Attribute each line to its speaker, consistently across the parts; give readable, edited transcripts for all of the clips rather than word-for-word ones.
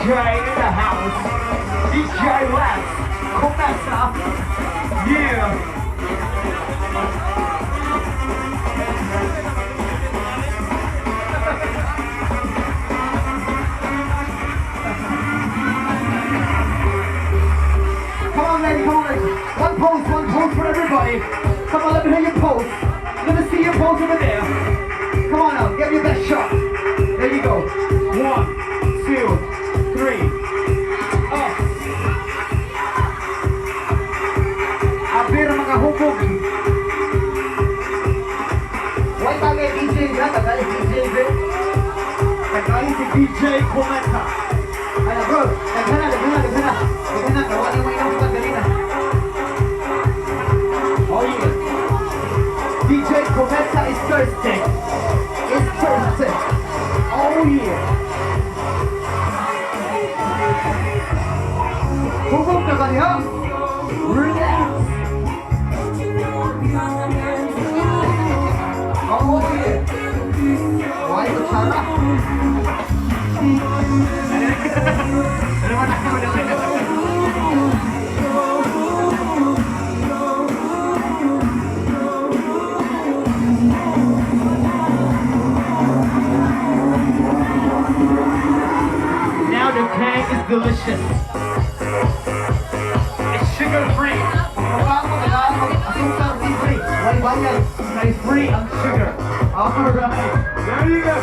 Speaker 1: in the house. DJ Lex, começa. Yeah. Come on, lady, come on, lady. One pose for everybody. Come on, let me hear your pose. Let me see your pose over there. Come on now, get your best shot. There you go. 1, 2, 3. Up. Abir mga hubog. Why tagay DJ na? Tagay DJ ba? Tagay si DJ Cometa. Ay bro, nagana. Kawali mo inang pagdalina. Oh yeah. DJ Cometa is Thursday. It's Thursday. Oh yeah. Hubog na kanya. Relax. Oh yeah. Why the chara? Now the cake is delicious. It's sugar-free. It's free on sugar. Alright, there you go.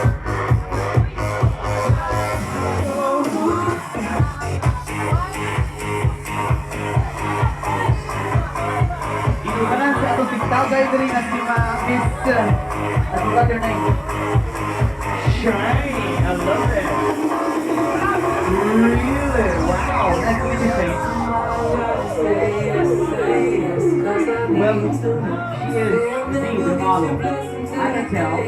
Speaker 1: Inukanan sa atong tigtagay diri na si Miss what's her name? Shine, I love it. Really? Wow, that's interesting. Well, she is indeed a model. I can tell.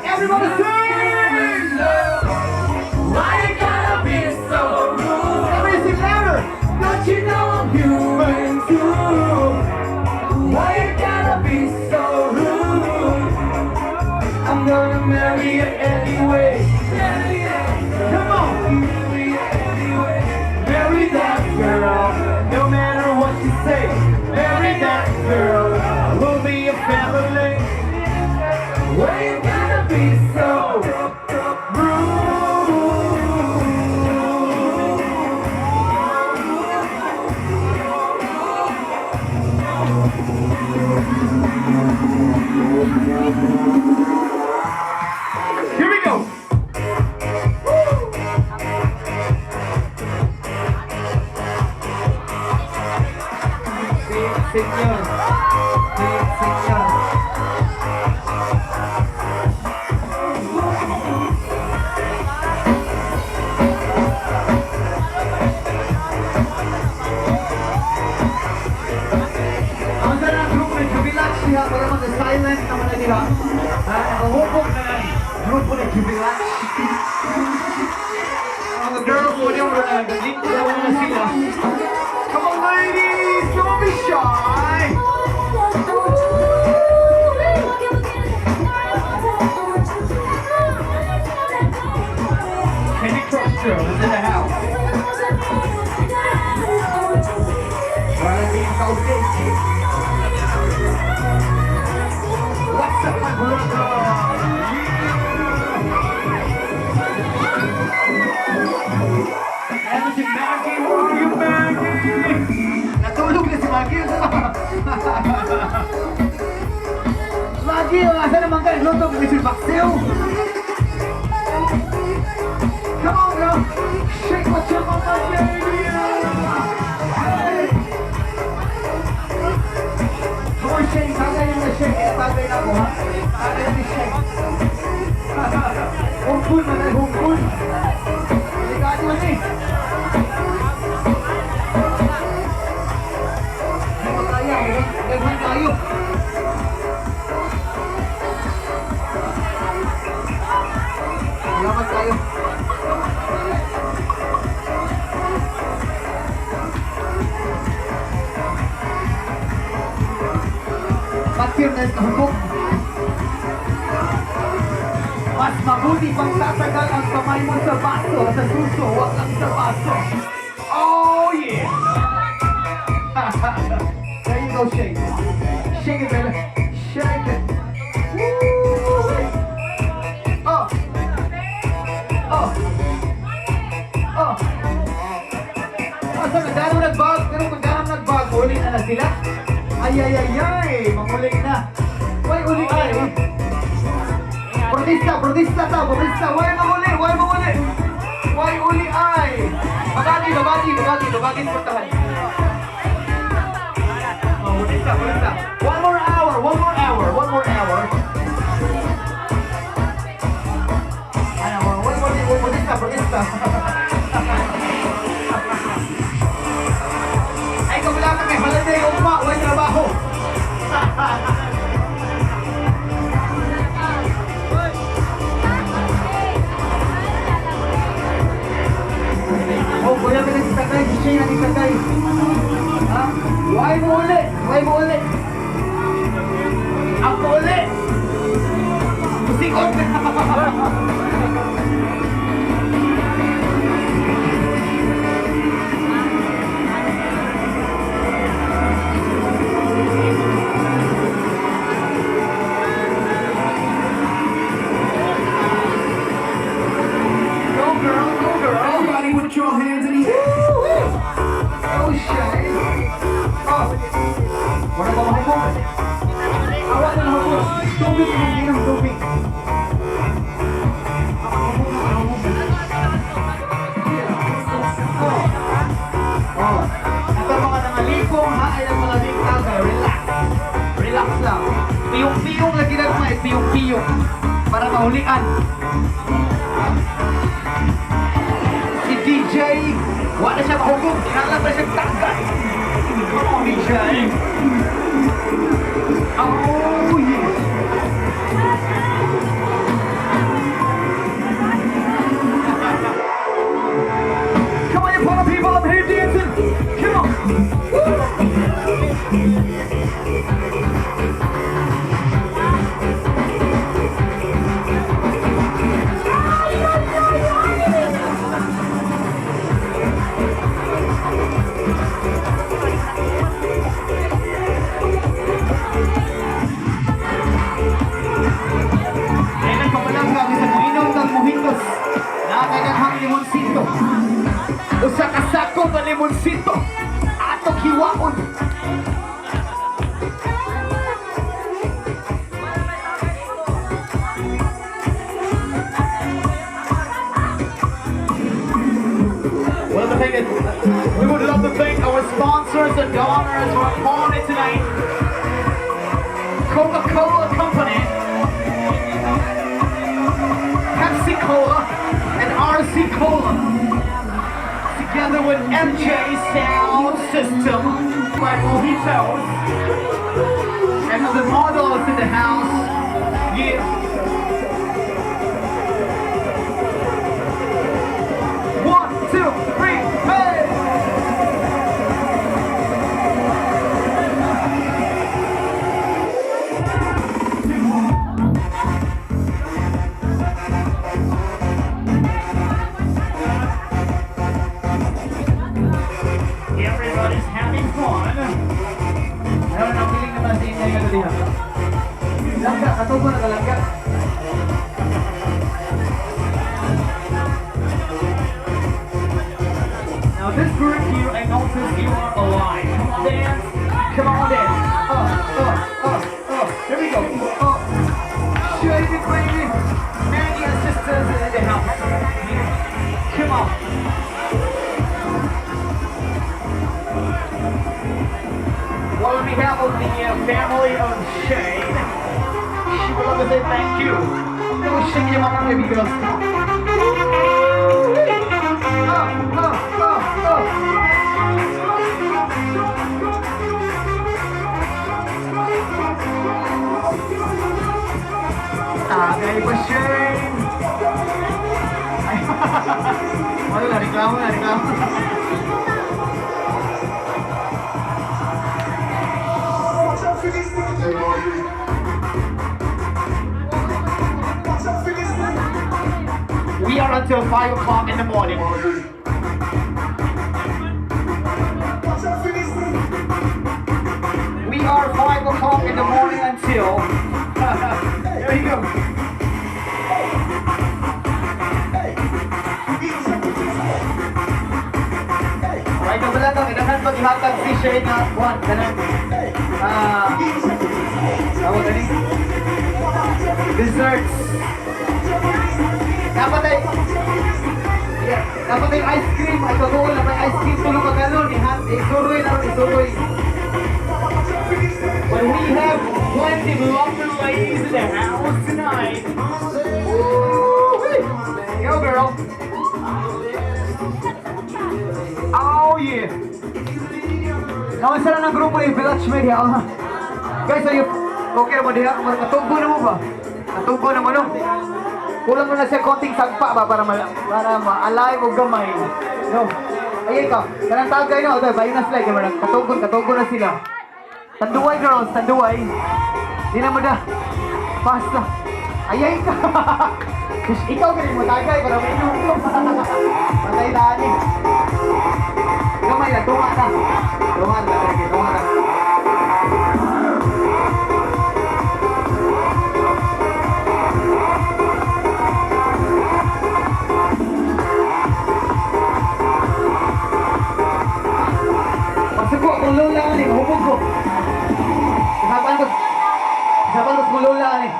Speaker 1: Everybody sing! Why you gotta be so rude? Everybody sing louder! Don't you know I'm human too? Why you gotta be so rude? I'm gonna marry you anyway. Come on! Marry that girl, no matter what you say. Marry that girl, we'll be a family. Why you gotta be so rude? Here we go. Señor. Ang sarang grupo ng Jubilax siya para mag-silent naman na nila. Nakahubog na ng grupo ng Jubilax. Mga girls mo niyo dito daw na sila. Come on ladies, don't be shy. Candy Crush Girl is in the house. What's up, my brother? And si Maggie, where are you, Maggie? Natulog na si Maggie. Maggie, asa naman ka? Luto ka si Baxil. Come on, girl. Shake what you're on, my baby. Hey. Come on, shake. Tagay na shake. Tagay na ako, ha? Tagay na shake. Hungkul man ay hungkul. Ligado man eh. Nagman tayo. Salamat tayo. Patir na ito hukok. Mas mabuti Mabuti pang tatagal ang kamay mo sa baso. Sa suso, wag lang sa baso. Oh yeah! There you go, shake it. Shake it, baby. Shake it. Woo! Oh! Oh! Oh! So, nagdano nagbag, pero magdano nagbag, uli na sila. Ay, ay, ay, ay, mamuli na. Why uli ay? Protesta ta, why mamuli, why uli ay? Babagi, puntahan. Oh, protesta. One more hour. Ano, protesta. Ay, kabila kami, holiday umpa, may trabaho. Oh, kuya ka nagsakay, si Shane nagsakay. Ha? Why mo uli? Ako uli! Musikot!
Speaker 2: Your hands in the air.
Speaker 1: Oh, Shane! Oh! Wala ba mahubog? Awak na mahubog! Tubig! Oh! Ito mga nangalipong haay ng malamig tagay. Relax lang. Piyong-piyong lagi na mga piyong-piyong. Para mahulian. Si DJ, wala siya mahugog. Tinala pa siya tagay. Come on, DJ. Oh, yeah. Come on, you party people up here dancing. Come on. Usa ka sako ng limonsito atong hiwaon. Well, the thing is, we would love to thank our sponsors and donors who are calling it tonight. Coca-Cola Company, Pepsi Cola, and RC Cola. Together with MJ Sound System, by Mojitos, and the models in the house. Yeah. One, two, three, hey! Everybody's having fun. Meron ang feeling naman sa inyo yung diha. Langga, katubo na kalangga. Now this group here, I notice you are alive. Come on, dance. Come on, dance. Here we go. Shake it, baby. Maggie and sisters in the house. Come on. Well, on behalf of the family of Shane, she would love to say thank you. That was Shane your mama, baby girls. Tagay pa Shane. Ay, reklamo. We are until 5 o'clock in the morning. We are 5 o'clock in the morning until... There you go. Right, wala to. Kailangan ko ihatag si Shane na one. Ganun. Ako gani. Desserts. Dapat ay ice cream. Ay totoo na may ice cream tulong ka ganun. Isuroy na rin, isuroy. But we have plenty of lovely ladies in the house tonight. Woo-wee. Go girl. Oh yeah. Kamusta lang ng grupo yung Village Media? Guys, are you okay mo diha? Katugbo na mo ba? Katugbo na mo no? Kulang mo na siya konting sagpa ba para maalay mo gamay. No. Ayay ka. Kanang tagay no. Okay, bayo na sila. Katugbo na sila. Tanduay girls, tanduay. Di na mo da. Basta. Ayay ka. Ikaw ganun mo tagay para may inom. Patay tani. Gamay na, tunga na. Tunga na, tunga na. Pagsuko, kung lola ka rin, hubog ko. Isapan ko kung lola ka rin.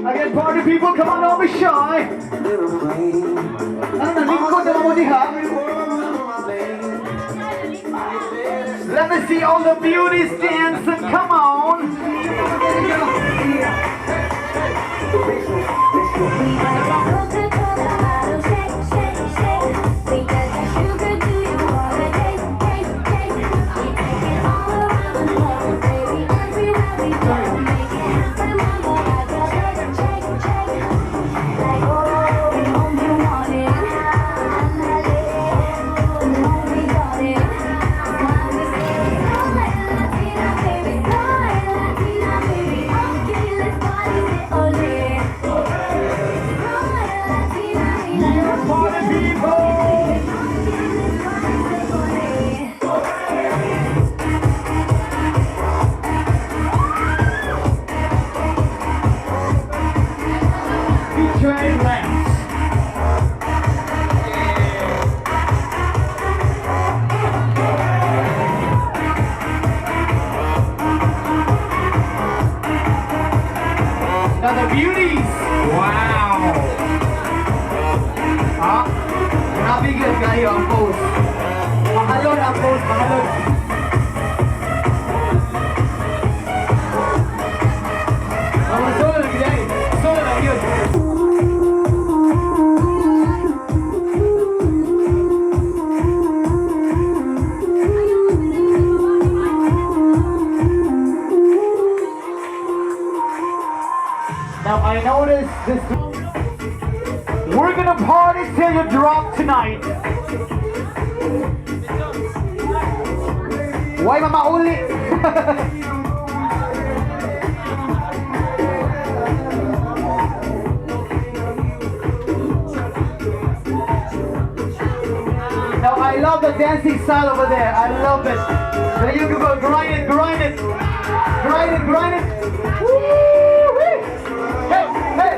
Speaker 1: Again, party people, come on, don't be shy. Ano na, lingkod naman mo diha? Let me see all the beauties dance and come on. Now the beauties! Wow! Ha? Nabigyan kayo ang pose. Mahalon ang pose, mahalon. Solo lagi dahil. Solo lagi yun. Now I noticed this. We're gonna party till you drop tonight. Why mama uli? Now I love the dancing style over there. I love it. So you can go grind it, grind it, grind it, grind it. Woo-wee. Hey, hey.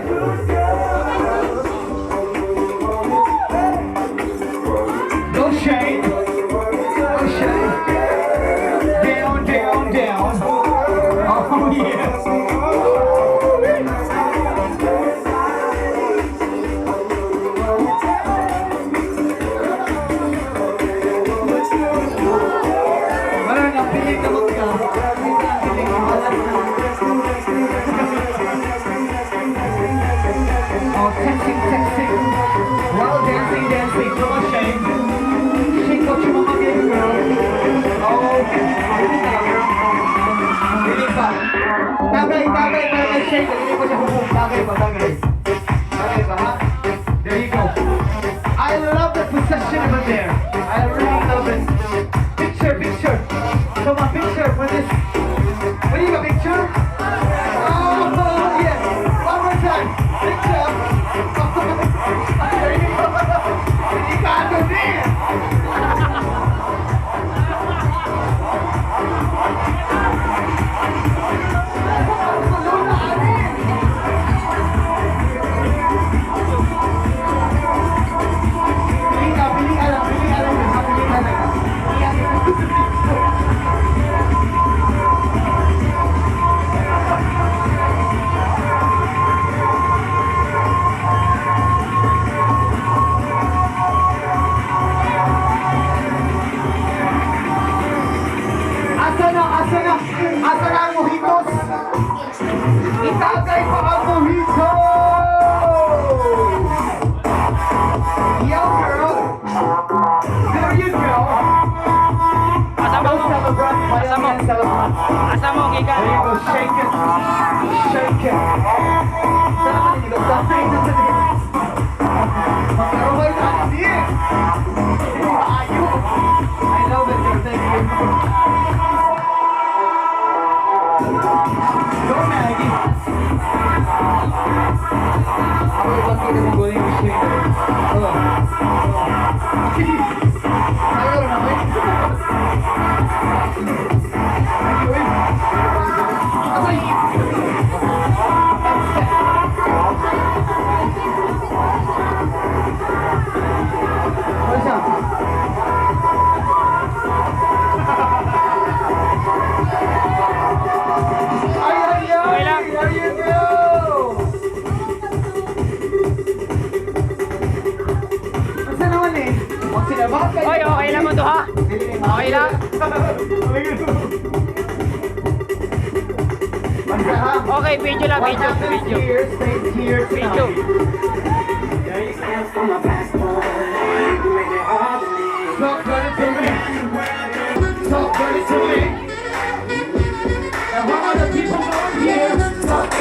Speaker 1: No shame. No shame. Down, down, down. Oh yes. Parang napilig na magka. Oh, texting, texting. While dancing, dancing. Come on, Shane. Shake what your mama gave you, girl. Oh, okay. Hindi pa. Tagay, tagay, tagay, Shane. Hindi ko siya hubog. Tagay pa, tagay. Tagay pa, ha? There you go. I love the possession over there. I really love it. Picture, picture. Come on, picture for this. What do you got, picture? Oh, yeah. One more time.
Speaker 3: Asa mo, gikan?
Speaker 1: There you go, shake it. Shake it. Sana man hindi ka dahil na sa din. Magkaroon na ang diye. Ayo. I love it, girl. Thank you. Go, Maggie. Ako yung laki na ng bowling machine. Ayaw na naman.
Speaker 3: Oy, okay lang mo to ha? Okay lang? Okay, video lang, video. Video.
Speaker 1: Talk dirty to me. Talk dirty to me. And what are the people going here? Talk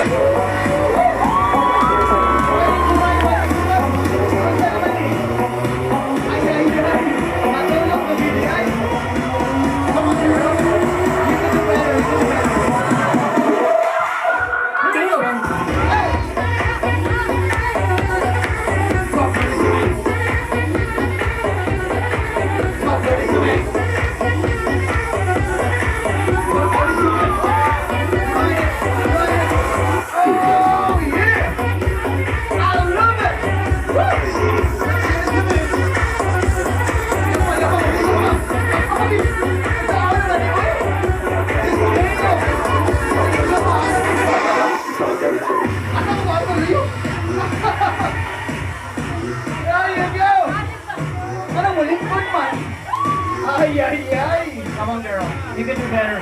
Speaker 1: Ay, ay, ay. Come on, girl. You can do better.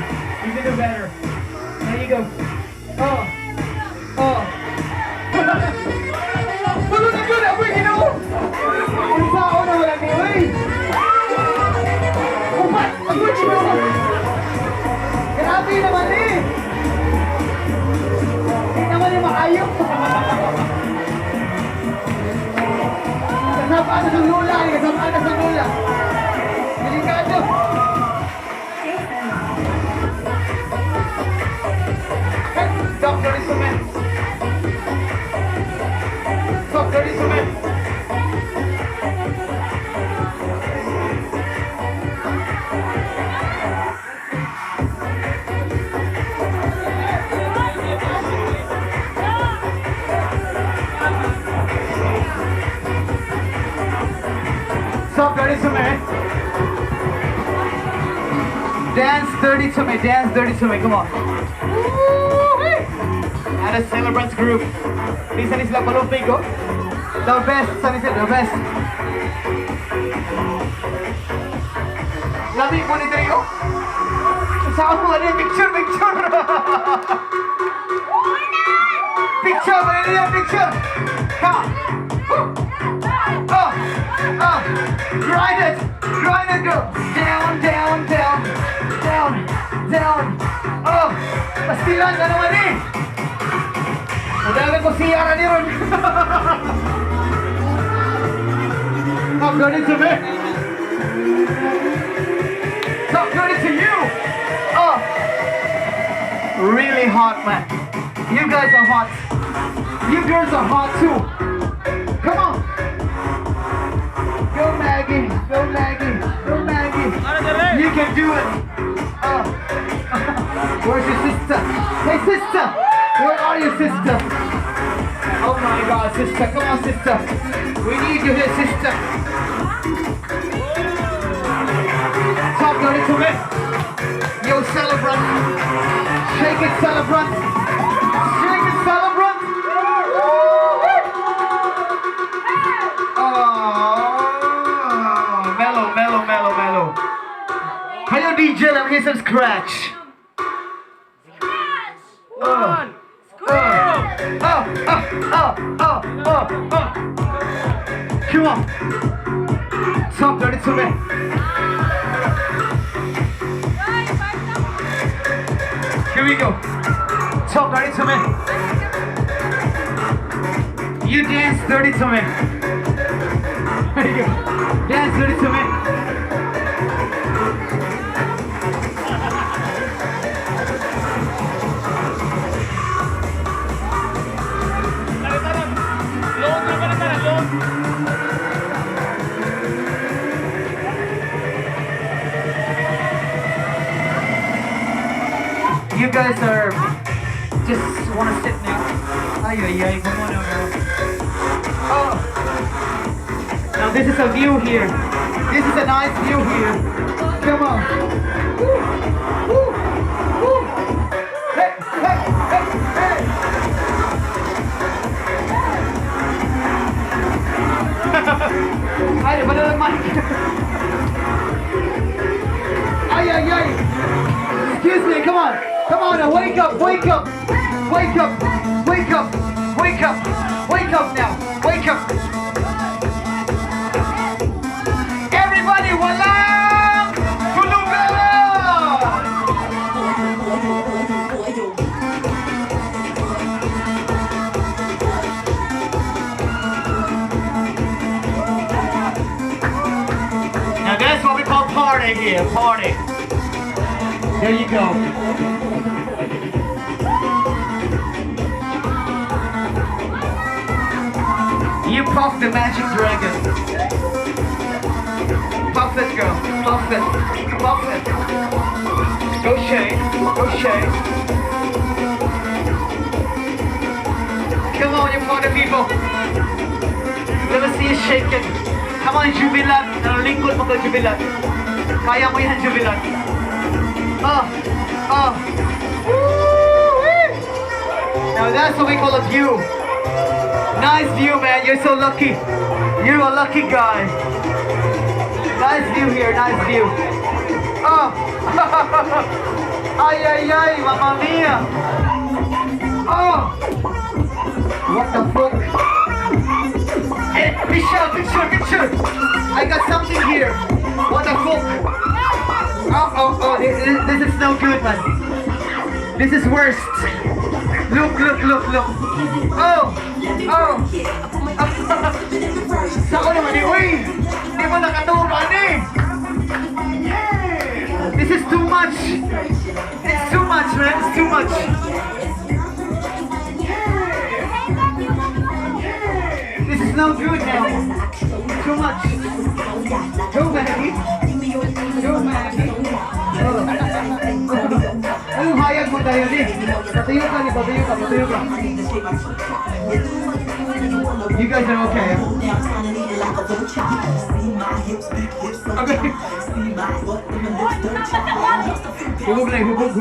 Speaker 1: You can do better. There you go. Oh. Oh. Wala na good. Ako yung ginawa. Ang sao na wala ni Uy. Upat. Ako yung ginawa. Grabe naman eh. Hindi naman yung maayo. Kasapaan na sa lula. Kasapaan na sa lula. Delikado. Doctor instrument. Doctor instrument. Doctor instrument. Dance dirty to me, dance dirty to me, come on. And a celebrants group. Lisa ni sila palupig, oh. The best, saan sila, the best. Lami mo ni Trio. Saan mo ano picture, picture. Picture, ba nila picture? Ha! Oh! Grind it, girl. Down, down, down. Down, down. Oh, pastilan ka naman eh. Madalang ko siyara ni Ron. Talk dirty to me. Talk dirty to you. Oh, really hot, man. You guys are hot. You girls are hot too. Come on. Go Maggie, go Maggie, go Maggie. You can do it. Where's your sister? Hey sister, where are you sister? Oh my God, sister, come on sister. We need you here sister. Talk dirty to me. Yo celebrant. Shake it celebrant. Shake it celebrant. Mellow. Hello DJ, let me hear some scratch.
Speaker 3: One.
Speaker 1: Come on. Talk dirty to me. Here we go. Talk dirty to me. You dance dirty to me. There you go. Dance dirty to me. You guys are just want to sit now. Ay, ay, ay, come on over. Oh. Now this is a view here. This is a nice view here. Come on. Woo. Woo. Woo. Hey, hey, hey, hey. Ay, ba na naman? Ay, ay, ay. Excuse me, come on. Come on now, wake up, wake up. Wake up, wake up, wake up. Wake up now, wake up. Everybody, walang hulugan! Now that's what we call party here, party. There you go. You puff the magic dragon. Puff it, girl. Puff it. Puff it. Go shake. Go shake. Come on, you party people. Let me see you shake it. Come on, jubilant. Nalingkod mo ka, jubilant. Kaya mo yan, jubilant. Oh. Oh. Woo-wee. Now that's what we call a view. Nice view, man. You're so lucky. You're a lucky guy. Nice view here. Nice view. Oh. Ay, ay, ay. Mamma mia. Oh. What the fuck? Hey, picture. I got something here. What the fuck? Oh. This is no good, man. This is worst. Look. Oh. Saan naman eh? Uy! Hindi mo nakatuman eh! This is too much! It's too much, man! It's too much! This is no good now! Too much! Go, Maggie! Go, Maggie! Anong hayag mo tayo eh? Patayo ka. You guys are okay. Okay. Hubog.